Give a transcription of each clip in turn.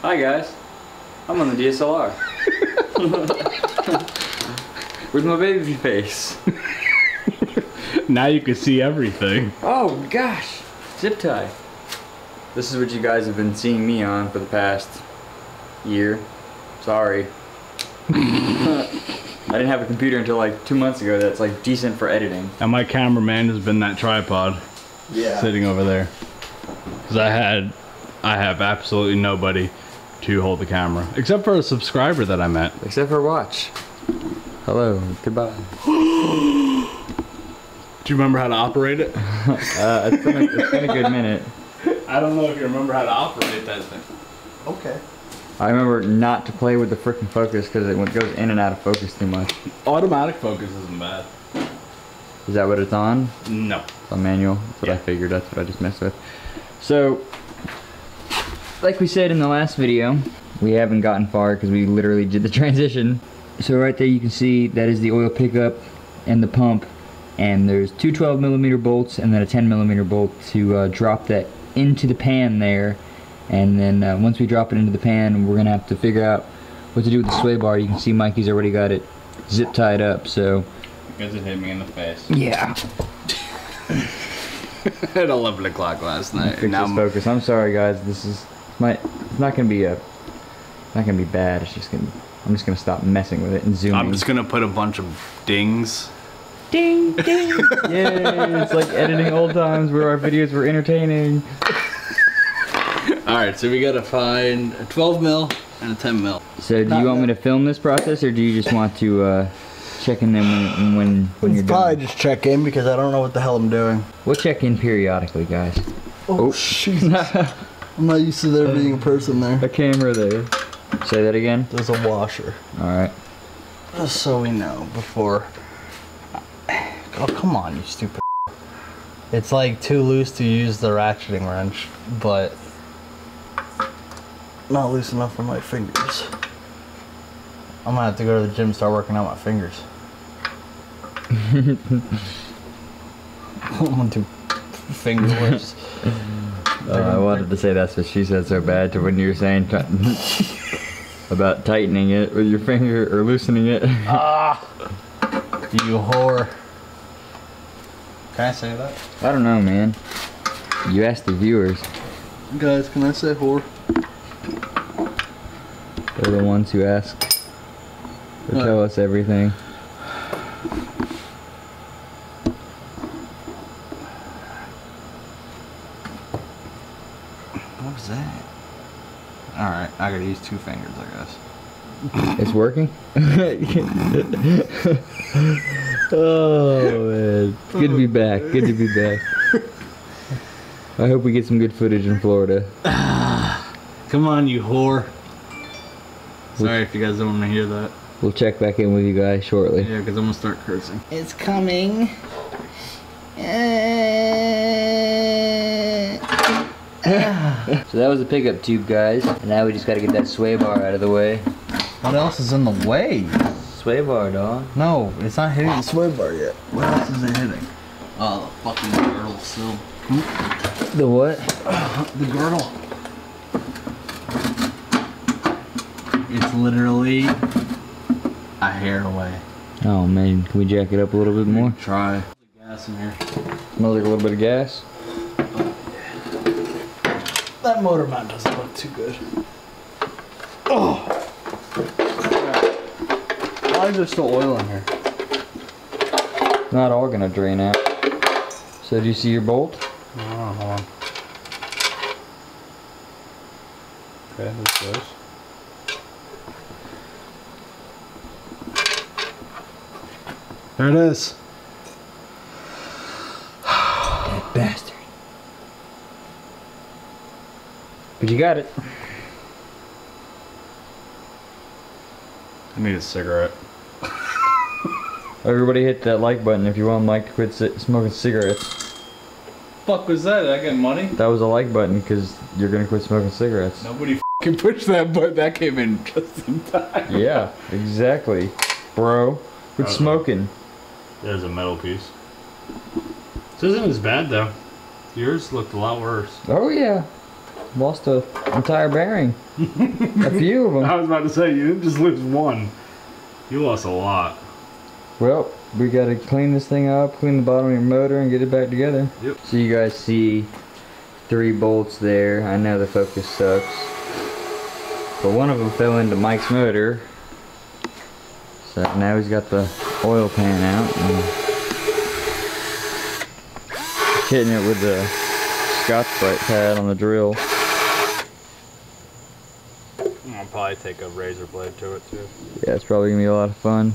Hi guys, I'm on the DSLR. Where's my baby face? Now you can see everything. Oh gosh, zip tie. This is what you guys have been seeing me on for the past year. Sorry. I didn't have a computer until like 2 months ago that's like decent for editing. And my cameraman has been that tripod. Yeah. Sitting over there. Because I have absolutely nobody to hold the camera. Except for a subscriber that I met. Except for watch. Hello, goodbye. Do you remember how to operate it? It's been a good minute. I don't know if you remember how to operate that thing. Okay. I remember not to play with the frickin' focus because it goes in and out of focus too much. Automatic focus isn't bad. Is that what it's on? No. It's on manual. That's what I figured. That's what I just messed with. So, like we said in the last video, we haven't gotten far because we literally did the transition. So right there you can see that is the oil pickup and the pump, and there's two 12mm bolts and then a 10mm bolt to drop that into the pan there. And then once we drop it into the pan, we're gonna have to figure out what to do with the sway bar. You can see Mikey's already got it zip tied up, so. Because it hit me in the face. Yeah. At 11 o'clock last night. Fix this focus. I'm sorry guys, it's not gonna be bad. It's just I'm just gonna stop messing with it and zooming. I'm just gonna put a bunch of dings. Ding ding. Yay! It's like editing old times where our videos were entertaining. Alright, so we gotta find a 12mm and a 10mm. So do you want me to film this process, or do you just want to check in them when you're done? Probably just check in because I don't know what the hell I'm doing. We'll check in periodically, guys. Oh, Jesus. I'm not used to there being a person there. A camera there. Say that again? There's a washer. Alright. Just so we know before. Oh, come on, you stupid. It's like too loose to use the ratcheting wrench, but not loose enough for my fingers. I'm gonna have to go to the gym and start working out my fingers. I'm gonna do finger lifts. I wanted to say that's what she said so bad to when you were saying about tightening it with your finger or loosening it. Ah! You whore. Can I say that? I don't know, man. You asked the viewers. Guys, can I say whore? They're the ones who ask. Or tell us everything. What was that? Alright, I gotta use two fingers, I guess. It's working? Oh man. It's good to be back. Good to be back. I hope we get some good footage in Florida. Come on, you whore. Sorry if you guys don't want to hear that. We'll check back in with you guys shortly. Yeah, because I'm going to start cursing. It's coming. So that was the pickup tube, guys. And now we just gotta get that sway bar out of the way. What else is in the way? Sway bar, dog. No, it's not hitting the sway bar yet. What else is it hitting? Oh, the fucking girdle still. The what? The girdle. It's literally a hair away. Oh man, can we jack it up a little bit more? Try. Gas in here. Smells like a little bit of gas. That motor mount doesn't look too good. Oh! Why is there still oil in here? Not all gonna drain out. So do you see your bolt? Oh, hold on. Okay, this goes. There it is. That bastard. But you got it. I need a cigarette. Everybody hit that like button if you want Mike to quit smoking cigarettes. Fuck was that? Did I get money? That was a like button because you're gonna quit smoking cigarettes. Nobody fucking pushed that button. That came in just in time. Yeah, exactly. Bro, quit smoking. There's a metal piece. This isn't as bad though. Yours looked a lot worse. Oh yeah. lost an entire bearing. A few of them. I was about to say, you didn't just lose one. You lost a lot. Well, we gotta clean this thing up, clean the bottom of your motor, and get it back together. Yep. So you guys see 3 bolts there. I know the focus sucks. But one of them fell into Mike's motor. So now he's got the oil pan out and hitting it with the Scotch-Brite pad on the drill. I'll probably take a razor blade to it too. Yeah, it's probably gonna be a lot of fun.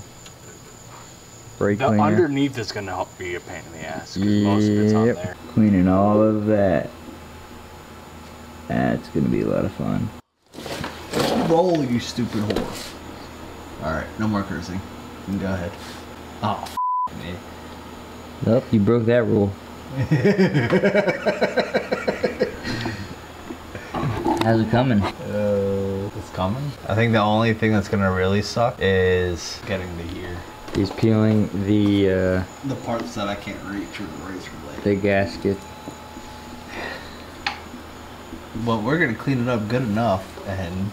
Brake The cleaner. underneath is gonna help be a pain in the ass because most of it's on there. Cleaning all of that. That's gonna be a lot of fun. Roll, you stupid whore. Alright, no more cursing. You can go ahead. Oh, me. Nope, you broke that rule. How's it coming? It's coming. I think the only thing that's gonna really suck is getting the gear. He's peeling the parts that I can't reach with the razor blade. the gasket. But we're gonna clean it up good enough and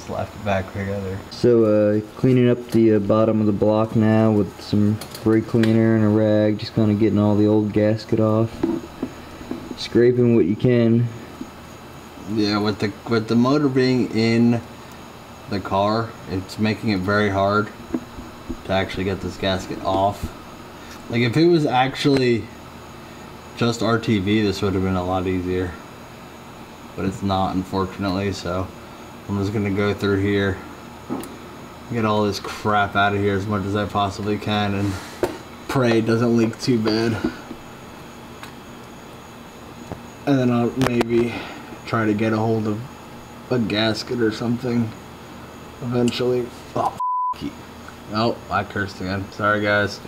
slap it back together. So cleaning up the bottom of the block now with some brake cleaner and a rag, just kind of getting all the old gasket off. Scraping what you can. Yeah, with the motor being in the car, it's making it very hard to actually get this gasket off. Like if it was actually just RTV, this would have been a lot easier. But it's not, unfortunately, so I'm just gonna go through here, get all this crap out of here as much as I possibly can, and pray it doesn't leak too bad. And then I'll maybe try to get a hold of a gasket or something eventually. Oh, oh, I cursed again. Sorry, guys.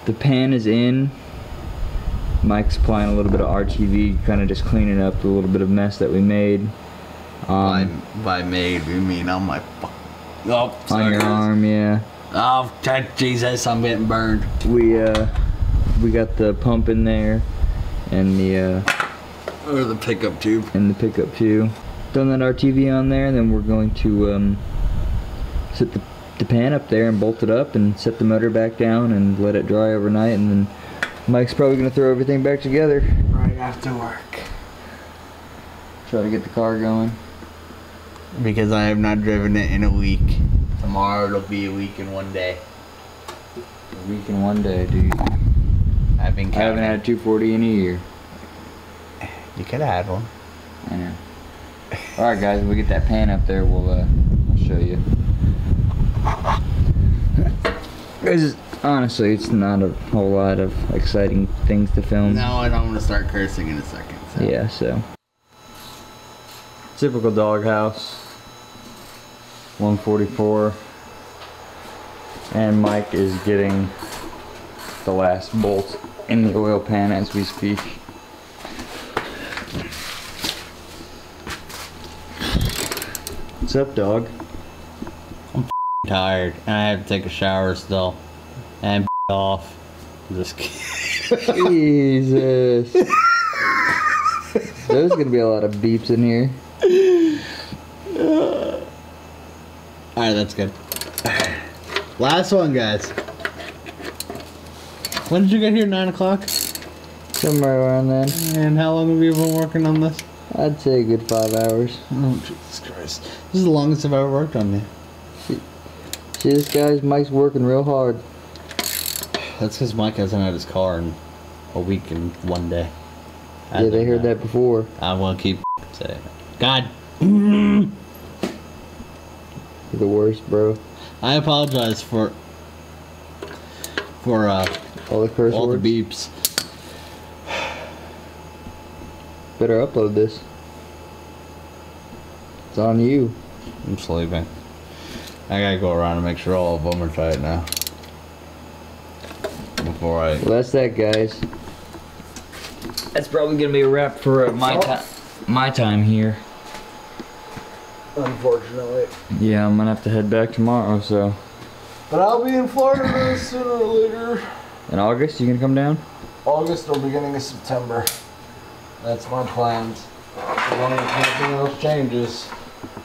The pan is in. Mike's applying a little bit of RTV, kind of just cleaning up a little bit of mess that we made. By made, we mean on my oh, sorry, on your guys. arm, yeah. Oh, Jesus, I'm getting burned. We got the pump in there, and the Or the pickup tube. pickup too. Done that RTV on there, and then we're going to set the pan up there and bolt it up and set the motor back down and let it dry overnight, and then Mike's probably gonna throw everything back together Right after work. try to get the car going. Because I have not driven it in a week. Tomorrow it'll be a week and 1 day. A week and 1 day, dude. I haven't had a 240 in a year. You could have had one. I know. Alright guys, when we get that pan up there, we'll show you. Honestly, it's not a whole lot of exciting things to film. No, I don't want to start cursing in a second. So. Yeah, so. Typical doghouse. 144. And Mike is getting the last bolt in the oil pan as we speak. What's up, dog? Tired, and I have to take a shower still, and off. I'm just kidding. Jesus. There's gonna be a lot of beeps in here. Alright, that's good. Last one, guys. When did you get here? 9 o'clock? Somewhere around then. And how long have you been working on this? I'd say a good 5 hours. Oh, Jesus Christ. This is the longest I've ever worked on it. See this guy's Mike's working real hard. That's because Mike hasn't had his car in a week and 1 day. Yeah, they heard that before. I want to keep saying it. God. You're the worst, bro. I apologize for All the curse all words. the beeps. Better upload this. It's on you. I'm sleeping. I gotta go around and make sure all of them are tight now. Before I... Well, that's that, guys. That's probably gonna be a wrap for my time here. Unfortunately. Yeah, I'm gonna have to head back tomorrow, so. But I'll be in Florida sooner or later. In August, you gonna come down? August or beginning of September. That's my plans. As long as nothing else changes.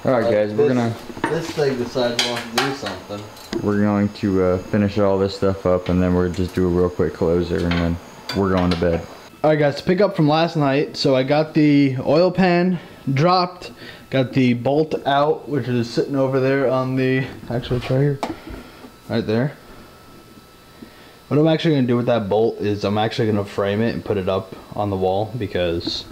Alright guys, this thing decides it wants to do something. We're going to finish all this stuff up, and then we'll just do a real quick closer, and then we're going to bed. Alright guys, to pick up from last night, so I got the oil pan dropped, got the bolt out, which is sitting over there on the, actually it's right here, right there. What I'm actually going to do with that bolt is I'm actually going to frame it and put it up on the wall, because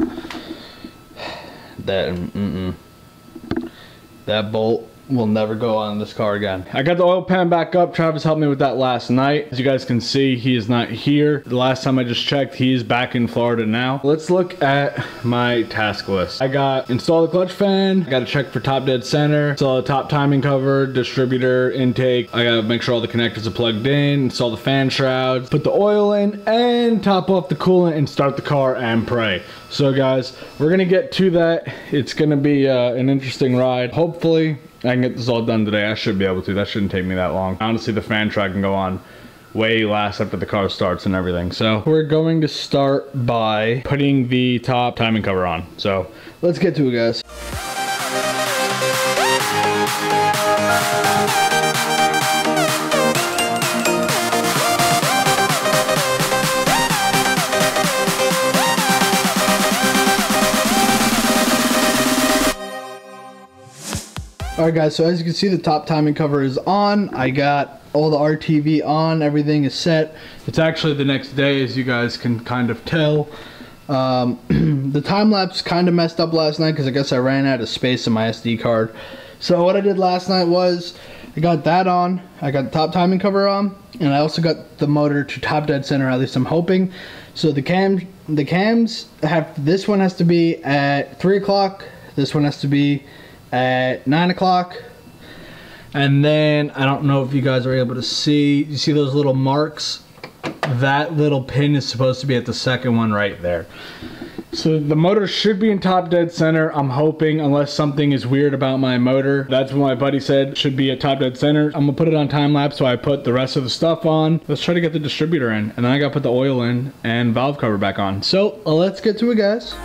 that bolt will never go on this car again. I got the oil pan back up. Travis helped me with that last night. As you guys can see, he is not here. The last time I just checked, he is back in Florida now. Let's look at my task list. I got install the clutch fan. I got to check for top dead center. Install the top timing cover, distributor, intake. I got to make sure all the connectors are plugged in. Install the fan shrouds. Put the oil in and top off the coolant and start the car and pray. So guys, we're going to get to that. It's going to be an interesting ride. Hopefully, I can get this all done today. I should be able to. That shouldn't take me that long. Honestly, the fan track can go on way less after the car starts and everything. So we're going to start by putting the top timing cover on. So let's get to it, guys. Alright guys, so as you can see, the top timing cover is on. I got all the RTV on, everything is set. It's actually the next day, as you guys can kind of tell. The time lapse kind of messed up last night because I guess I ran out of space in my SD card. So what I did last night was I got that on, I got the top timing cover on, and I also got the motor to top dead center, at least I'm hoping. So the cams have, this one has to be at 3 o'clock, this one has to be at 9 o'clock, and then I don't know if you guys are able to see, you see those little marks? That little pin is supposed to be at the second one right there. So the motor should be in top dead center, I'm hoping, unless something is weird about my motor. That's what my buddy said, should be at top dead center. I'm gonna put it on time lapse, so I put the rest of the stuff on. Let's try to get the distributor in, and then I gotta put the oil in and valve cover back on. So let's get to it, guys.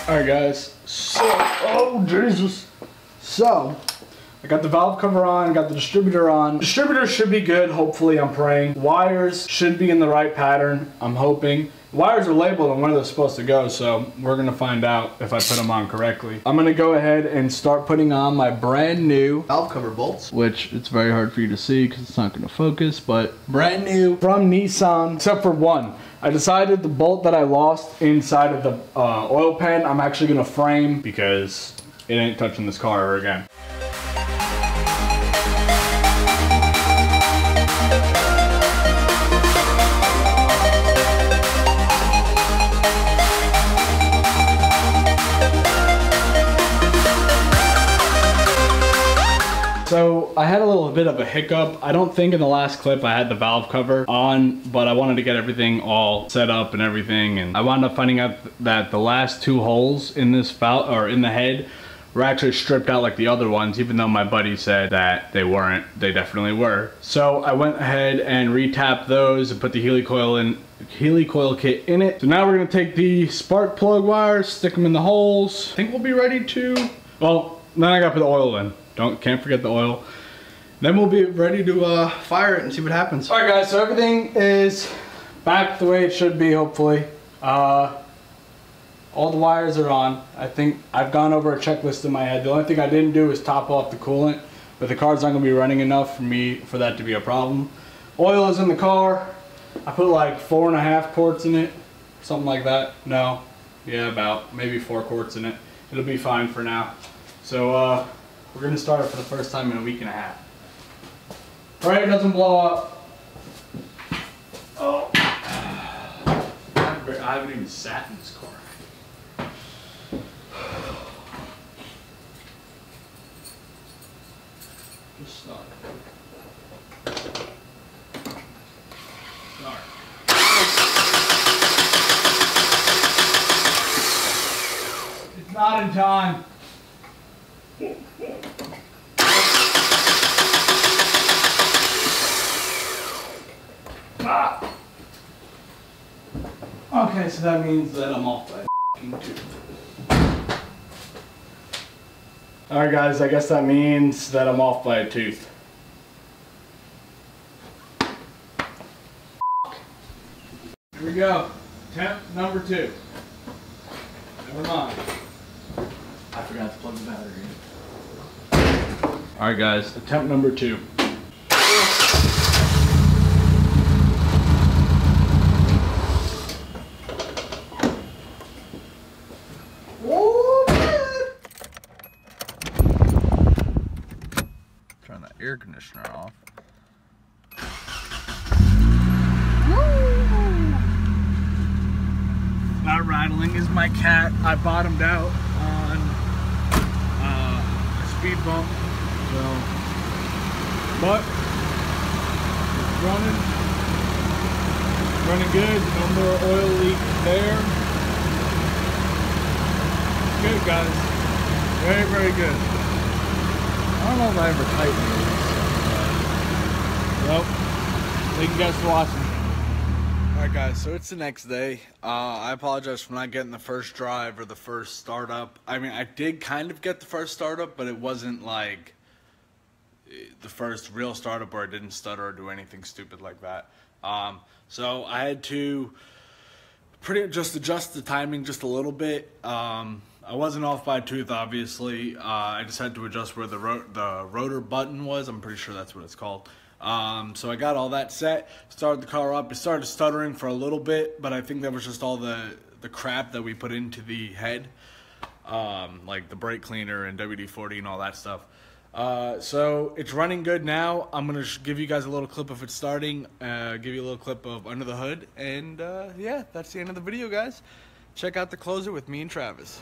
Alright guys, so, oh Jesus. So, I got the valve cover on, got the distributor on. Distributor should be good, hopefully, I'm praying. Wires should be in the right pattern, I'm hoping. Wires are labeled on where they're supposed to go, so we're gonna find out if I put them on correctly. I'm gonna go ahead and start putting on my brand new valve cover bolts, which it's very hard for you to see because it's not gonna focus, but brand new from Nissan, except for one. I decided the bolt that I lost inside of the oil pan, I'm actually gonna frame because it ain't touching this car ever again. So I had a little bit of a hiccup. I don't think in the last clip I had the valve cover on, but I wanted to get everything all set up and everything, and I wound up finding out that the last two holes in this valve, or in the head, were actually stripped out like the other ones, even though my buddy said that they weren't. They definitely were. So I went ahead and re-tapped those and put the helicoil kit in it. So now we're gonna take the spark plug wires, stick them in the holes. I think we'll be ready to, well, then I gotta put the oil in. Can't forget the oil. Then we'll be ready to fire it and see what happens. All right, guys, so everything is back the way it should be, hopefully. All the wires are on. I think I've gone over a checklist in my head. The only thing I didn't do is top off the coolant, but the car's not gonna be running enough for that to be a problem. Oil is in the car. I put like 4.5 quarts in it, something like that. No, yeah, about maybe 4 quarts in it. It'll be fine for now. So we're gonna start it for the first time in a week and a half. All right, it doesn't blow up. Oh, I haven't even sat in this car. Just start. Start. It's not in time. Ah. Okay, so that means that I'm off by a tooth. Alright guys, I guess that means that I'm off by a tooth. Here we go. Temp number 2. Never mind. I forgot to plug the battery in. Alright guys, attempt number 2. Turn the air conditioner off. Not rattling is my cat. I bottomed out on a speed bump, so but it's running good. No more oil leak there. Good guys, very, very good. I don't know if I ever tightened these. Well, thank you guys for watching. Alright guys, so it's the next day. I apologize for not getting the first drive or the first startup. I mean, I did kind of get the first startup, but it wasn't like the first real startup where I didn't stutter or do anything stupid like that. So I had to just adjust the timing just a little bit. I wasn't off by a tooth, obviously. I just had to adjust where the rotor button was. I'm pretty sure that's what it's called. So I got all that set, started the car up. It started stuttering for a little bit, but I think that was just all the crap that we put into the head, like the brake cleaner and WD-40 and all that stuff. So it's running good now. I'm gonna give you guys a little clip of it starting, give you a little clip of under the hood, and yeah, that's the end of the video, guys. Check out the closer with me and Travis.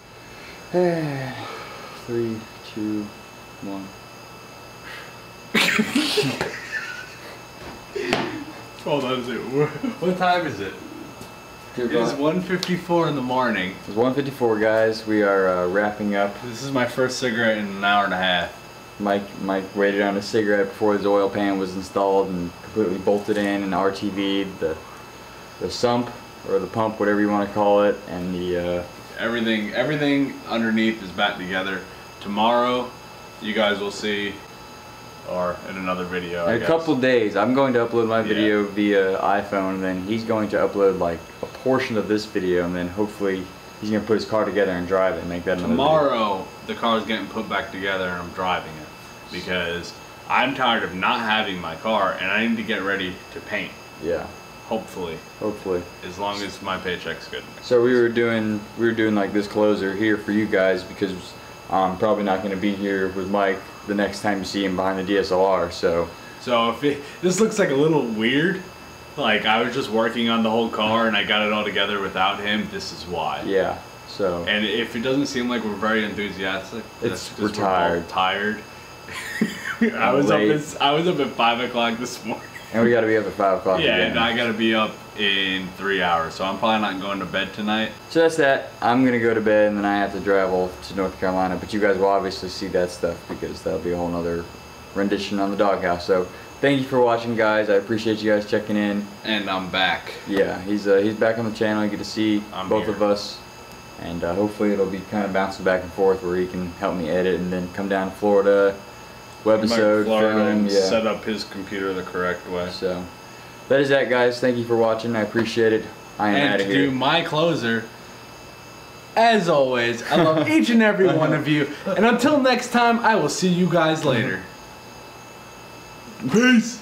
3, 2, 1. Hold on a second. What time is it? It is 1:54 in the morning. It's 1:54, guys. We are wrapping up. This is my first cigarette in an hour and a half. Mike waited on a cigarette before his oil pan was installed and completely bolted in and RTV'd the sump or the pump, whatever you want to call it, and the everything underneath is back together. Tomorrow, you guys will see, or in another video. In a couple days, I'm going to upload my video via iPhone, and then he's going to upload like a portion of this video, and then hopefully he's going to put his car together and drive it and make that another Tomorrow, video. The car's getting put back together and I'm driving it because I'm tired of not having my car and I need to get ready to paint. Yeah. Hopefully. As long as my paycheck's good. So we were doing like this closer here for you guys because I'm probably not going to be here with Mike the next time you see him behind the DSLR. So if this looks like a little weird, like I was just working on the whole car and I got it all together without him, this is why. Yeah. So. And if it doesn't seem like we're very enthusiastic, we're tired. We're both tired. I was up at 5 o'clock this morning. And we got to be up at 5 o'clock. Yeah, again. and I got to be up in 3 hours, so I'm probably not going to bed tonight. So that's that. I'm gonna go to bed and then I have to travel to North Carolina. But you guys will obviously see that stuff because that'll be a whole nother rendition on the doghouse. So thank you for watching, guys. I appreciate you guys checking in. And I'm back. Yeah, he's back on the channel. You get to see both of us, and hopefully it'll be kind of bouncing back and forth where he can help me edit and then come down to Florida webisode Florida film. and Yeah. set up his computer the correct way. So that is that, guys. Thank you for watching. I appreciate it. I am out And of to here. do my closer, as always, I love each and every one of you. And until next time, I will see you guys later. Peace.